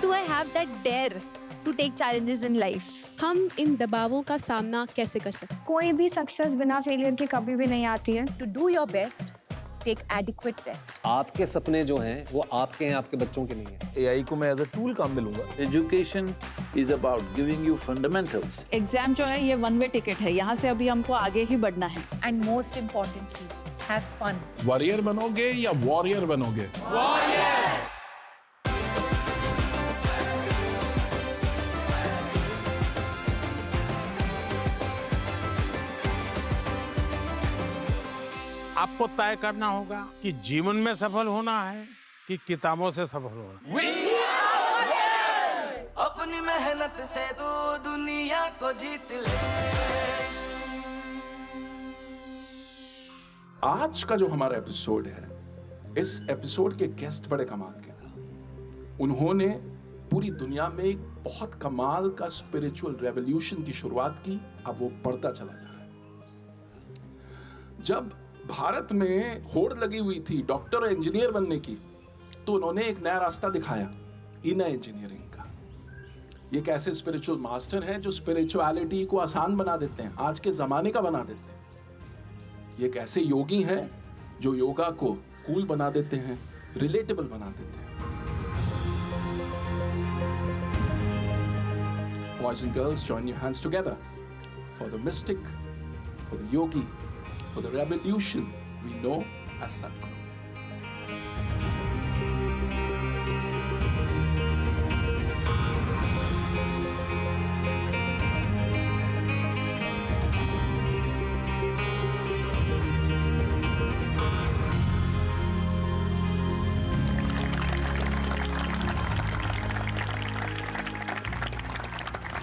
do I have that dare to take challenges in life? हम इन दबावों का सामना कैसे कर सकते हैं? कोई भी सक्सेस बिना फेलियर के कभी भी नहीं आती है। To do your best, take adequate rest. आपके सपने जो हैं वो आपके हैं, आपके बच्चों के नहीं हैं। AI को मैं एज अ टूल काम में लूंगा। Education is about giving you fundamentals. Exam जो है ये वन वे टिकट है, यहाँ से अभी हमको आगे ही बढ़ना है। And most importantly, have fun. Warrior बनोगे या वॉरियर बनोगे? आपको तय करना होगा कि जीवन में सफल होना है कि किताबों से सफल होना है। अपनी मेहनत से तू दुनिया को जीत ले। आज का जो हमारा एपिसोड है, इस एपिसोड के गेस्ट बड़े कमाल के हैं। उन्होंने पूरी दुनिया में एक बहुत कमाल का स्पिरिचुअल रेवोल्यूशन की शुरुआत की। अब वो बढ़ता चला जा रहा है। जब भारत में होड़ लगी हुई थी डॉक्टर और इंजीनियर बनने की, तो उन्होंने एक नया रास्ता दिखाया, इनर इंजीनियरिंग का। ये कैसे स्पिरिचुअल मास्टर हैं जो स्पिरिचुअलिटी को आसान बना देते हैं, आज के जमाने का बना देते हैं। ये कैसे योगी हैं जो योगा को कूल बना देते हैं, रिलेटेबल बना देते हैं। Boys and girls, join your hands together for the mystic, for the yogi, for the revolution we know as Sadhguru.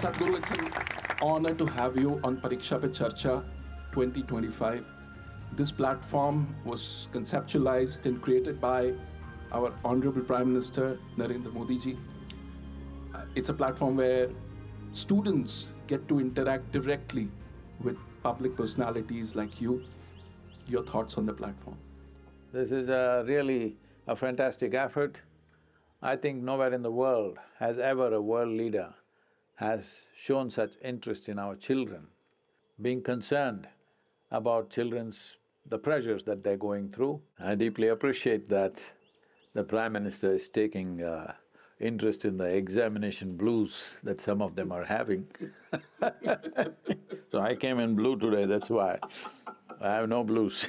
Sadhguru, it's an honor to have you on Pariksha Pe Charcha 2025. This platform was conceptualized and created by our Honorable Prime Minister Narendra Modi ji. It's a platform where students get to interact directly with public personalities like you. Your thoughts on the platform? This is really a fantastic effort. I think nowhere in the world has ever a world leader has shown such interest in our children, being concerned about the pressures that they're going through. I deeply appreciate that the Prime Minister is taking interest in the examination blues that some of them are having. So I came in blue today, that's why. I have no blues.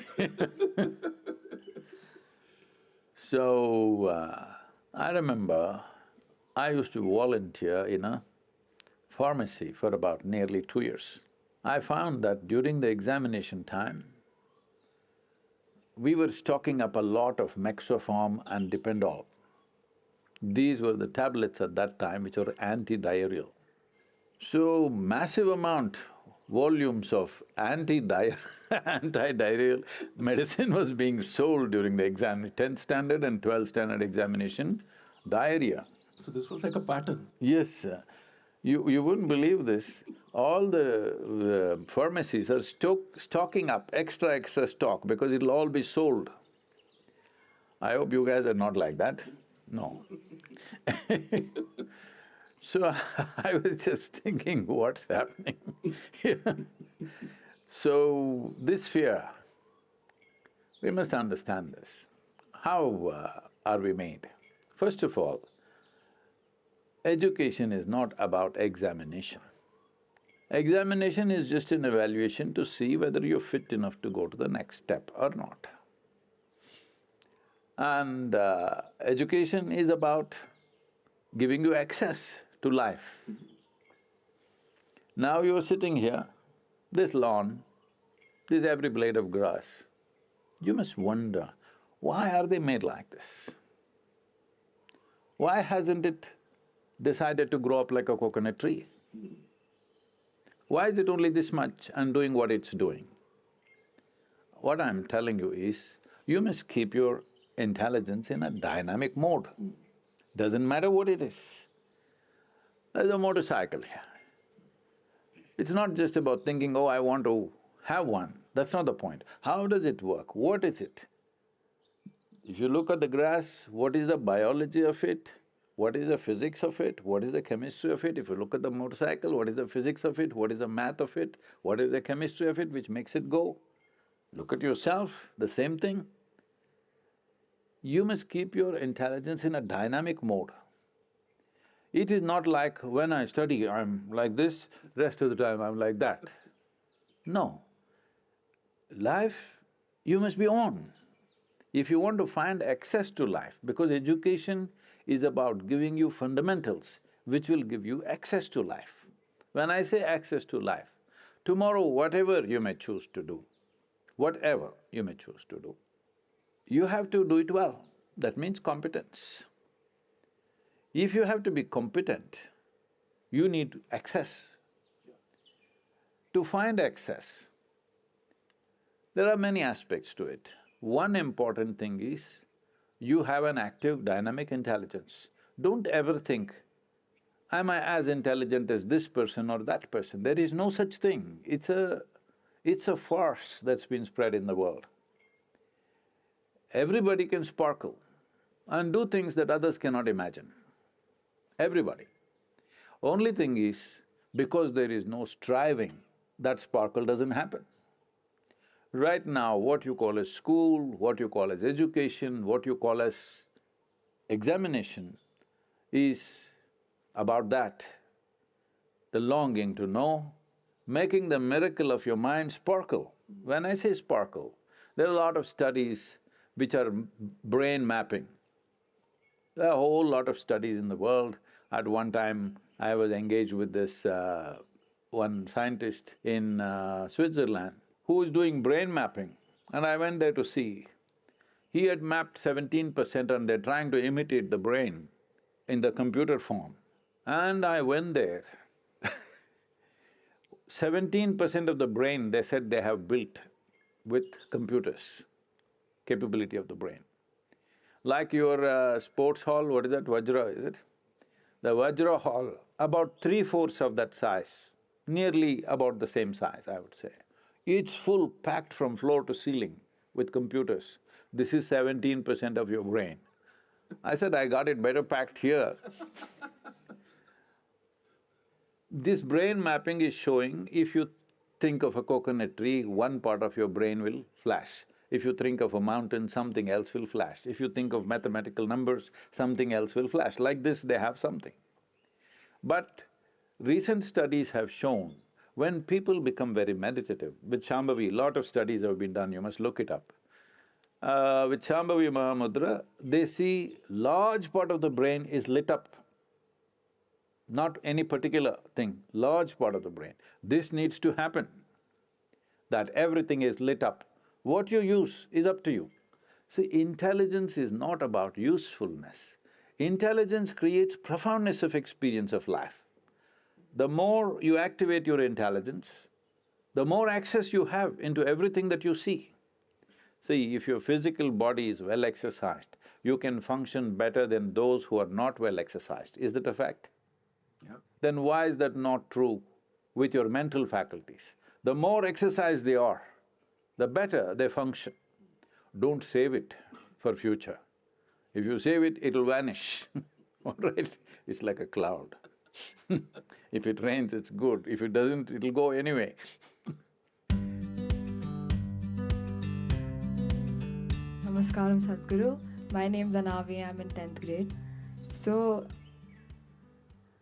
So, I remember I used to volunteer in a pharmacy for about nearly 2 years. I found that during the examination time, we were stocking up a lot of Mexoform and Dipendol. These were the tablets at that time which were anti-diarrheal. So, massive amount, volumes of anti-diarrheal medicine was being sold during the exam, 10th standard and 12th standard examination, diarrhea. So this was like a pattern. Yes, you wouldn't believe this. All the pharmacies are stocking up extra stock because it'll all be sold. I hope you guys are not like that. No. So I was just thinking, what's happening? So this fear, we must understand this. How are we made? First of all, education is not about examination. Examination is just an evaluation to see whether you're fit enough to go to the next step or not. And education is about giving you access to life. Now you're sitting here, this lawn, this every blade of grass, you must wonder, why are they made like this? Why hasn't it decided to grow up like a coconut tree? Why is it only this much and doing what it's doing? What I'm telling you is, you must keep your intelligence in a dynamic mode. Doesn't matter what it is. There's a motorcycle here. It's not just about thinking, oh, I want to have one. That's not the point. How does it work? What is it? If you look at the grass, what is the biology of it? What is the physics of it? What is the chemistry of it? If you look at the motorcycle, what is the physics of it? What is the math of it? What is the chemistry of it which makes it go? Look at yourself, the same thing. You must keep your intelligence in a dynamic mode. It is not like when I study, I'm like this, rest of the time I'm like that. No. Life, you must be on. If you want to find access to life, because education is about giving you fundamentals which will give you access to life. When I say access to life, tomorrow whatever you may choose to do, whatever you may choose to do, you have to do it well. That means competence. If you have to be competent, you need access. To find access, there are many aspects to it. One important thing is, you have an active, dynamic intelligence. Don't ever think, am I as intelligent as this person or that person? There is no such thing. It's a farce that's been spread in the world. Everybody can sparkle and do things that others cannot imagine. Everybody. Only thing is, because there is no striving, that sparkle doesn't happen. Right now, what you call as school, what you call as education, what you call as examination is about that. The longing to know, making the miracle of your mind sparkle. When I say sparkle, there are a lot of studies which are brain mapping. There are a whole lot of studies in the world. At one time, I was engaged with this one scientist in Switzerland who was doing brain mapping, and I went there to see. He had mapped 17% and they're trying to imitate the brain in the computer form. And I went there. 17% of the brain, they said they have built with computers, capability of the brain. Like your sports hall, what is that, Vajra, is it? The Vajra hall, about 3/4 of that size, nearly about the same size, I would say. It's full, packed from floor to ceiling with computers. This is 17% of your brain. I said, I got it better packed here. This brain mapping is showing, if you think of a coconut tree, one part of your brain will flash. If you think of a mountain, something else will flash. If you think of mathematical numbers, something else will flash. Like this, they have something. But recent studies have shown, when people become very meditative, with Shambhavi, lot of studies have been done, you must look it up. With Shambhavi Mahamudra, they see large part of the brain is lit up. Not any particular thing, large part of the brain. This needs to happen, that everything is lit up. What you use is up to you. See, intelligence is not about usefulness. Intelligence creates profoundness of experience of life. The more you activate your intelligence, the more access you have into everything that you see. See, if your physical body is well exercised, you can function better than those who are not well exercised. Is that a fact? Yeah. Then why is that not true with your mental faculties? The more exercised they are, the better they function. Don't save it for future. If you save it, it'll vanish, all right? It's like a cloud. If it rains, it's good. If it doesn't, it'll go anyway. Namaskaram, Sadhguru. My name's Anavi, I'm in 10th grade. So,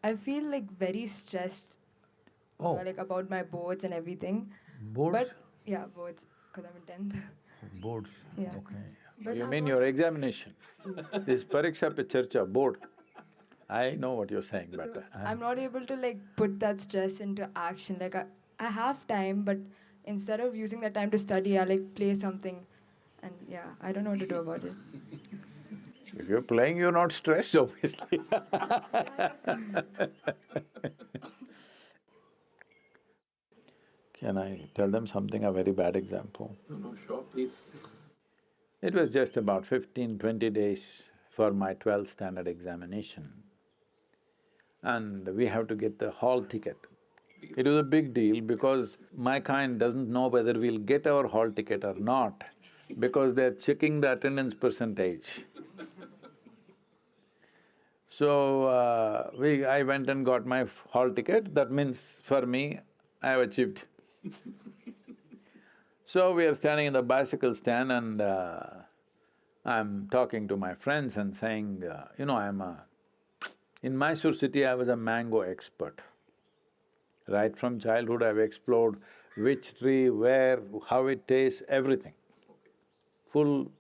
I feel like very stressed like about my boards and everything. Boards? But, yeah, boards, because I'm in 10th. Boards, Yeah. okay. But You I'm mean not- your examination? This Pariksha Pe Charcha, board. I know what you're saying, but So, I'm not able to like put that stress into action. Like I have time, but instead of using that time to study, I like play something. And yeah, I don't know what to do about it. if you're playing, you're not stressed, obviously. Can I tell them something, a very bad example? No, sure, please. It was just about 15-20 days for my 12th standard examination. And we have to get the hall ticket. It was a big deal because my kind doesn't know whether we'll get our hall ticket or not, because they're checking the attendance percentage. So, I went and got my hall ticket, that means for me, I have achieved. So we are standing in the bicycle stand and I'm talking to my friends and saying, in Mysore city I was a mango expert. Right from childhood I've explored which tree, where, how it tastes, everything. Full…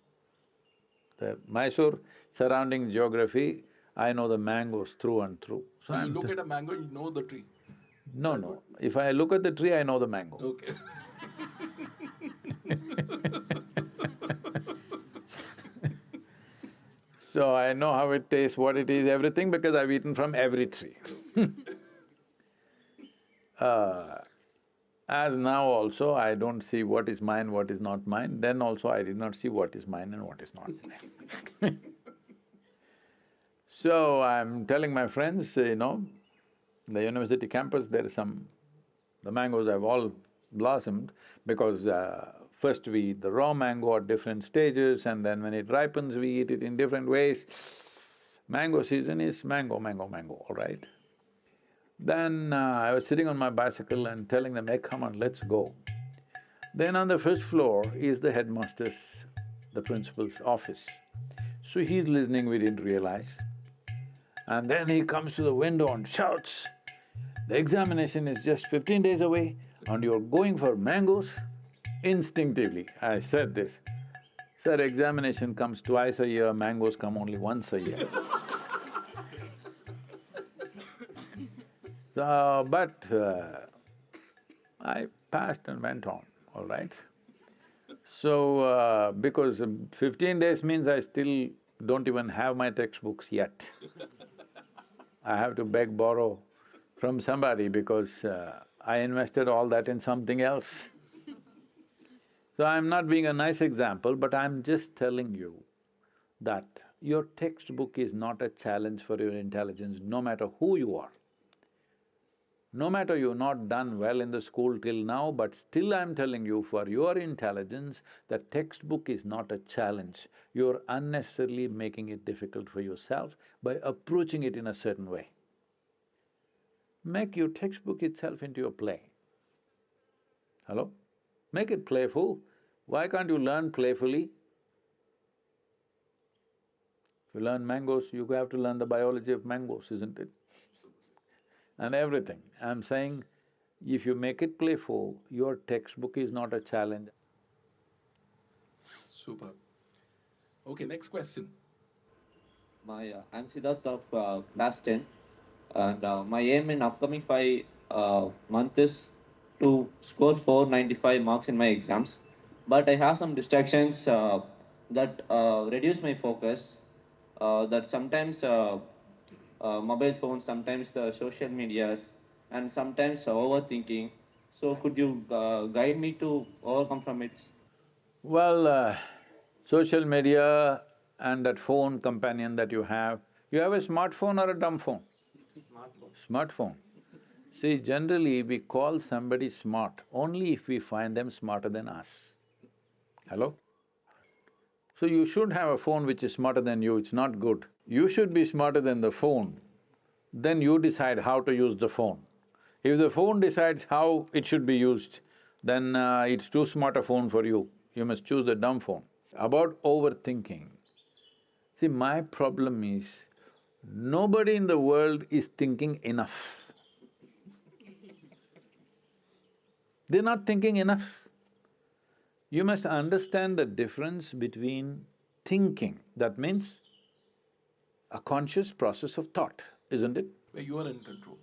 the Mysore surrounding geography, I know the mangoes through and through. So you look at a mango, you know the tree. No. If I look at the tree, I know the mango. Okay. So I know how it tastes, what it is, everything, because I've eaten from every tree. As now also, I don't see what is mine, what is not mine, then also I did not see what is mine and what is not mine. So I'm telling my friends, the university campus, there is the mangoes have all blossomed because first we eat the raw mango at different stages and then when it ripens, we eat it in different ways. Mango season is mango, all right? Then I was sitting on my bicycle and telling them, hey, come on, let's go. Then on the first floor is the headmaster's, the principal's office. So he's listening, we didn't realize. And then he comes to the window and shouts, the examination is just 15 days away and you're going for mangoes? Instinctively, I said this, sir, examination comes twice a year, mangoes come only once a year. I passed and went on, all right? So, because 15 days means I still don't even have my textbooks yet. I have to beg, borrow from somebody because I invested all that in something else. So I'm not being a nice example, but I'm just telling you that your textbook is not a challenge for your intelligence, no matter who you are. No matter you've not done well in the school till now, but still I'm telling you, for your intelligence, the textbook is not a challenge. You're unnecessarily making it difficult for yourself by approaching it in a certain way. Make your textbook itself into a play. Hello? Make it playful. Why can't you learn playfully? If you learn mangoes, you have to learn the biology of mangoes, isn't it? And everything. I'm saying, if you make it playful, your textbook is not a challenge. Super. Okay, next question. I'm Siddharth of class 10 and my aim in upcoming 5 months is to score 495 marks in my exams. But I have some distractions that reduce my focus, that sometimes mobile phones, sometimes the social medias, and sometimes overthinking. So could you guide me to overcome from it? Well, social media and that phone companion that you have a smartphone or a dumb phone? Smartphone. See, generally we call somebody smart only if we find them smarter than us. Hello? So you should have a phone which is smarter than you, it's not good. You should be smarter than the phone, then you decide how to use the phone. If the phone decides how it should be used, then it's too smart a phone for you. You must choose the dumb phone. About overthinking, see, my problem is, nobody in the world is thinking enough. They're not thinking enough. You must understand the difference between thinking, that means a conscious process of thought, isn't it? Where you are in control.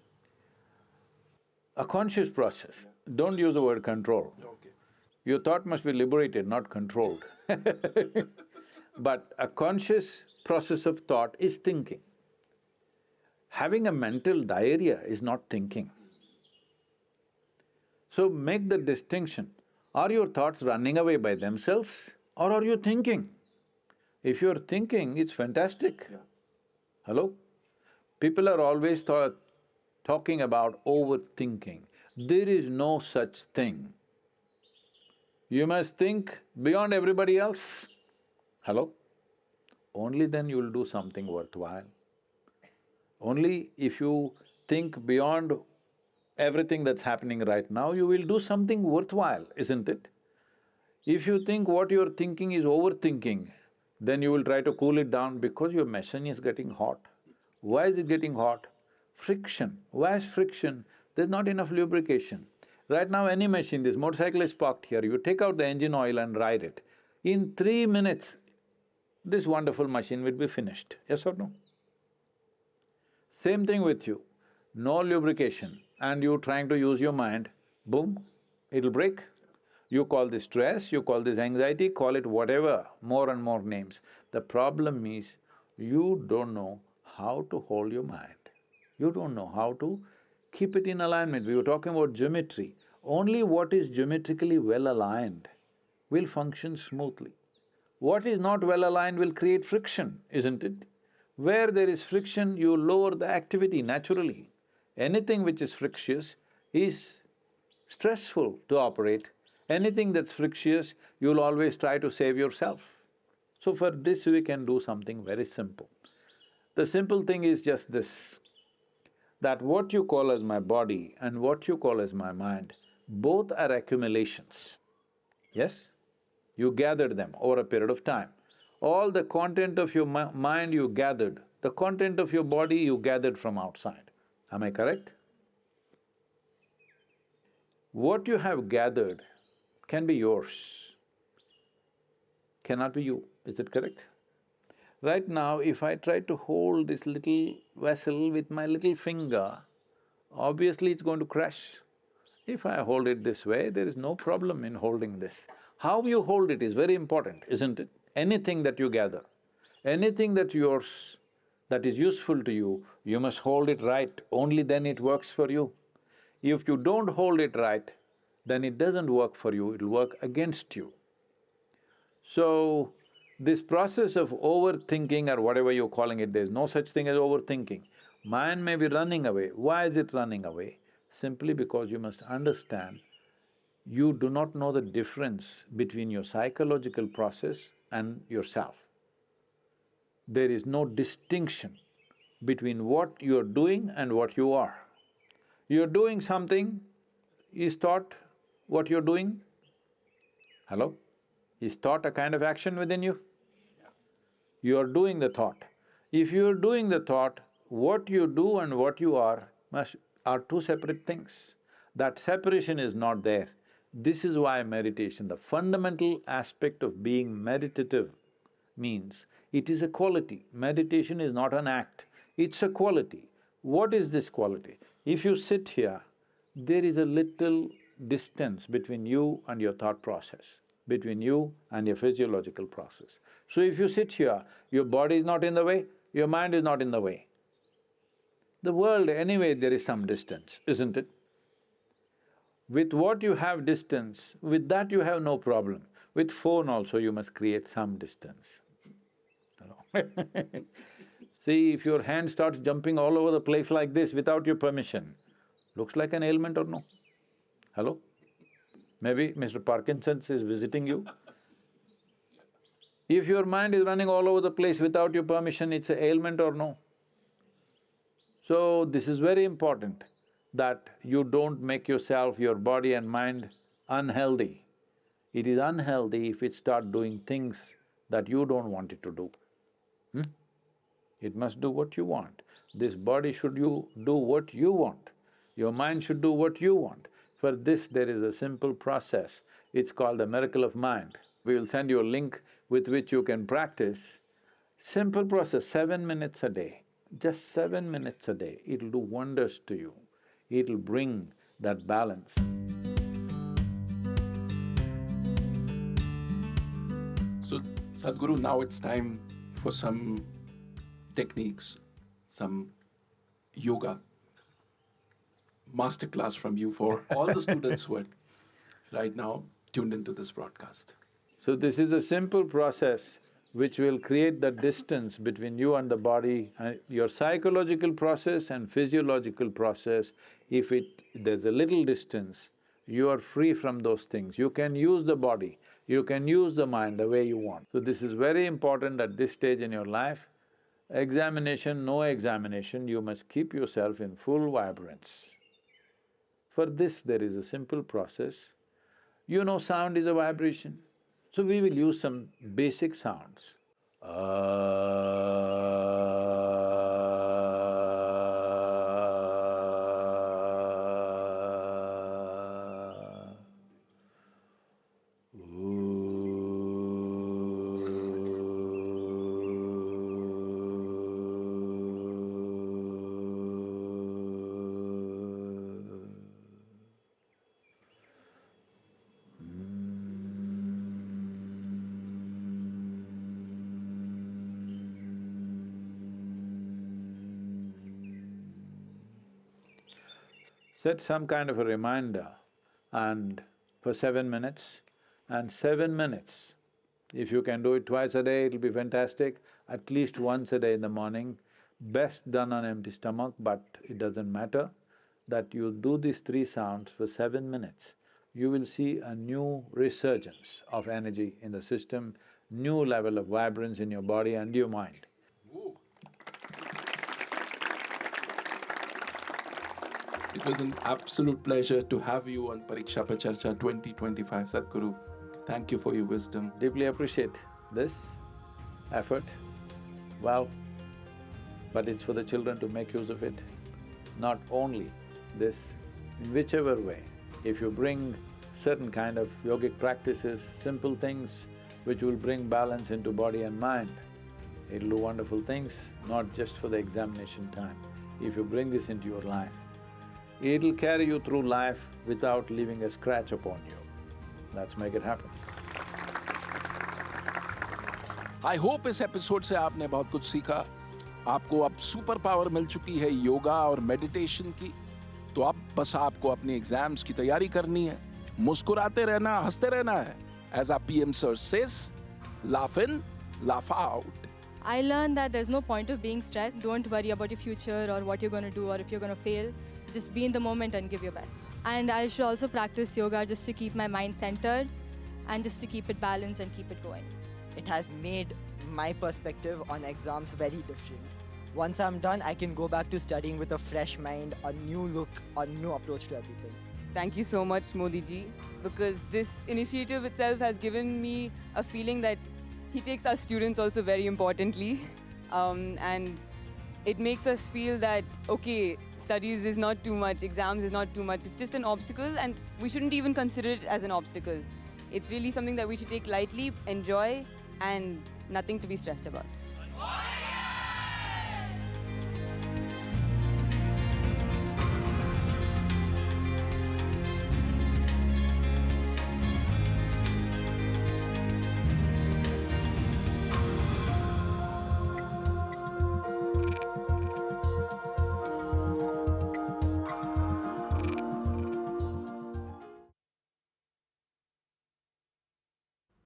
A conscious process, don't use the word control. Okay. Your thought must be liberated, not controlled. But a conscious process of thought is thinking. Having a mental diarrhea is not thinking. So make the distinction, are your thoughts running away by themselves or are you thinking? If you're thinking, it's fantastic. Yeah. Hello? People are always talking about overthinking. There is no such thing. You must think beyond everybody else. Hello? Only then you'll do something worthwhile. Only if you think beyond everything that's happening right now, you will do something worthwhile, isn't it? If you think what you're thinking is overthinking, then you will try to cool it down because your machine is getting hot. Why is it getting hot? Friction. Why is friction? There's not enough lubrication. Right now, any machine, this motorcycle is parked here, you take out the engine oil and ride it. In 3 minutes, this wonderful machine will be finished, yes or no? Same thing with you, no lubrication and you trying to use your mind, boom, it'll break. You call this stress, you call this anxiety, call it whatever, more and more names. The problem is, you don't know how to hold your mind. You don't know how to keep it in alignment. We were talking about geometry. Only what is geometrically well aligned will function smoothly. What is not well aligned will create friction, isn't it? Where there is friction, you lower the activity naturally. Anything which is frictious is stressful to operate. Anything that's frictious, you'll always try to save yourself. So for this we can do something very simple. The simple thing is just this, that what you call as my body and what you call as my mind, both are accumulations, yes? You gathered them over a period of time. All the content of your mind you gathered, the content of your body you gathered from outside. Am I correct? What you have gathered can be yours, cannot be you, is it correct? Right now, if I try to hold this little vessel with my little finger, obviously it's going to crash. If I hold it this way, there is no problem in holding this. How you hold it is very important, isn't it? Anything that you gather, anything that's yours, that is useful to you, you must hold it right, only then it works for you. If you don't hold it right, then it doesn't work for you, it'll work against you. So, this process of overthinking or whatever you're calling it, there's no such thing as overthinking. Mind may be running away. Why is it running away? Simply because you must understand, you do not know the difference between your psychological process and yourself. There is no distinction between what you're doing and what you are. You're doing something, is thought what you're doing? Hello? Is thought a kind of action within you? You are doing the thought. If you are doing the thought, what you do and what you are are two separate things. That separation is not there. This is why meditation, the fundamental aspect of being meditative means it is a quality. Meditation is not an act, it's a quality. What is this quality? If you sit here, there is a little distance between you and your thought process, between you and your physiological process. So if you sit here, your body is not in the way, your mind is not in the way. The world, anyway, there is some distance, isn't it? With what you have distance, with that you have no problem. With phone also you must create some distance. See, if your hand starts jumping all over the place like this without your permission, looks like an ailment or no? Hello? Maybe Mr. Parkinson's is visiting you. If your mind is running all over the place without your permission, it's an ailment or no? So, this is very important that you don't make yourself, your body and mind unhealthy. It is unhealthy if it starts doing things that you don't want it to do. It must do what you want. This body should do what you want. Your mind should do what you want. For this, there is a simple process. It's called the miracle of mind. We will send you a link with which you can practice. Simple process, 7 minutes a day. Just 7 minutes a day, it'll do wonders to you. It'll bring that balance. So, Sadhguru, now it's time for some techniques, some yoga masterclass from you for all the students who are right now tuned into this broadcast. So this is a simple process which will create the distance between you and the body, and your psychological process and physiological process. If there's a little distance, you are free from those things. You can use the body, you can use the mind the way you want. So this is very important at this stage in your life, Examination, no examination, you must keep yourself in full vibrance. For this, there is a simple process. You know sound is a vibration, so we will use some basic sounds. Set some kind of a reminder and for 7 minutes, and 7 minutes, if you can do it twice a day, it'll be fantastic, at least once a day in the morning, best done on empty stomach, but it doesn't matter, that you do these 3 sounds for 7 minutes, you will see a new resurgence of energy in the system, new level of vibrance in your body and your mind. It was an absolute pleasure to have you on Pariksha Pe Charcha 2025, Sadhguru. Thank you for your wisdom. Deeply appreciate this effort. Well, but it's for the children to make use of it. Not only this, in whichever way, if you bring certain kind of yogic practices, simple things which will bring balance into body and mind, it'll do wonderful things, not just for the examination time. If you bring this into your life, it'll carry you through life without leaving a scratch upon you. Let's make it happen. I hope इस episode से आपने बहुत कुछ सीखा। आपको अब super power मिल चुकी है योगा और मेडिटेशन की, तो अब बस आपको अपनी एग्जाम्स की तैयारी करनी है, मुस्कुराते रहना, हंसते रहना है। As our PM sir says, laugh in, laugh out. I learned that there's no point of being stressed. Don't worry about your future or what you're going to do or if you're going to fail. Just be in the moment and give your best. And I should also practice yoga just to keep my mind centered and just to keep it balanced and keep it going. It has made my perspective on exams very different. Once I'm done, I can go back to studying with a fresh mind, a new look, a new approach to everything. Thank you so much, Modi ji, because this initiative itself has given me a feeling that he takes our students also very importantly, and it makes us feel that, okay, studies is not too much, exams is not too much, it's just an obstacle and we shouldn't even consider it as an obstacle. It's really something that we should take lightly, enjoy, and nothing to be stressed about.